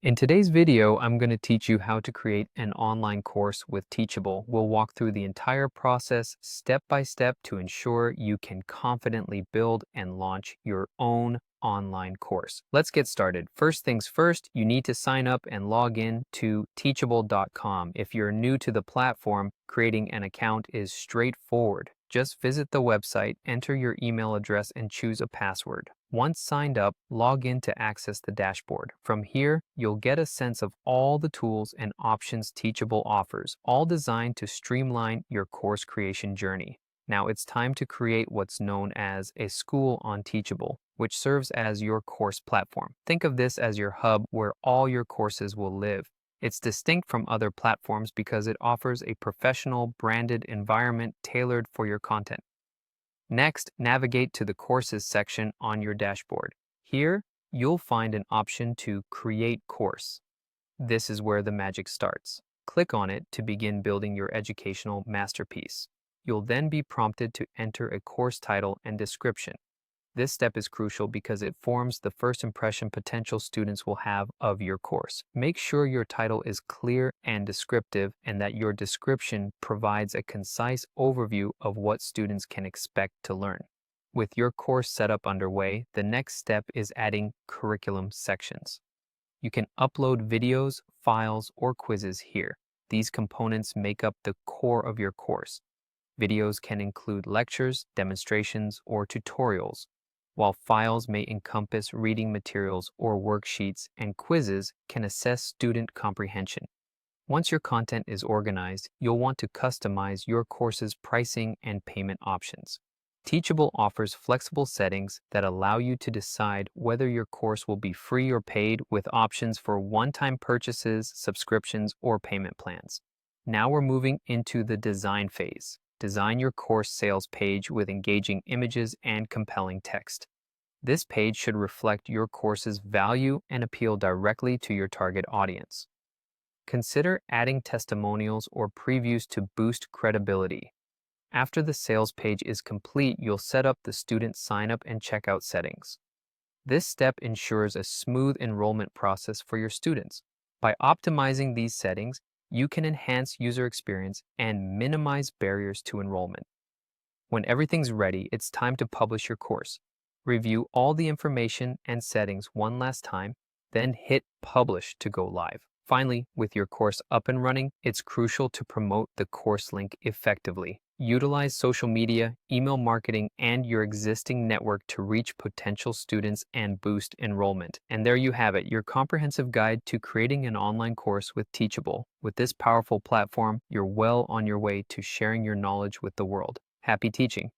In today's video, I'm going to teach you how to create an online course with Teachable. We'll walk through the entire process step by step to ensure you can confidently build and launch your own online course. Let's get started. First things first, you need to sign up and log in to teachable.com. If you're new to the platform, creating an account is straightforward. Just visit the website, enter your email address, and choose a password. Once signed up, log in to access the dashboard. From here, you'll get a sense of all the tools and options Teachable offers, all designed to streamline your course creation journey. Now it's time to create what's known as a school on Teachable, which serves as your course platform. Think of this as your hub where all your courses will live. It's distinct from other platforms because it offers a professional, branded environment tailored for your content. Next, navigate to the Courses section on your dashboard. Here, you'll find an option to Create Course. This is where the magic starts. Click on it to begin building your educational masterpiece. You'll then be prompted to enter a course title and description. This step is crucial because it forms the first impression potential students will have of your course. Make sure your title is clear and descriptive and that your description provides a concise overview of what students can expect to learn. With your course setup underway, the next step is adding curriculum sections. You can upload videos, files, or quizzes here. These components make up the core of your course. Videos can include lectures, demonstrations, or tutorials, while files may encompass reading materials or worksheets, and quizzes can assess student comprehension. Once your content is organized, you'll want to customize your course's pricing and payment options. Teachable offers flexible settings that allow you to decide whether your course will be free or paid, with options for one-time purchases, subscriptions, or payment plans. Now we're moving into the design phase. Design your course sales page with engaging images and compelling text. This page should reflect your course's value and appeal directly to your target audience. Consider adding testimonials or previews to boost credibility. After the sales page is complete, you'll set up the student sign-up and checkout settings. This step ensures a smooth enrollment process for your students. By optimizing these settings, you can enhance user experience and minimize barriers to enrollment. When everything's ready, it's time to publish your course. Review all the information and settings one last time, then hit Publish to go live. Finally, with your course up and running, it's crucial to promote the course link effectively. Utilize social media, email marketing, and your existing network to reach potential students and boost enrollment. And there you have it, your comprehensive guide to creating an online course with Teachable. With this powerful platform, you're well on your way to sharing your knowledge with the world. Happy teaching!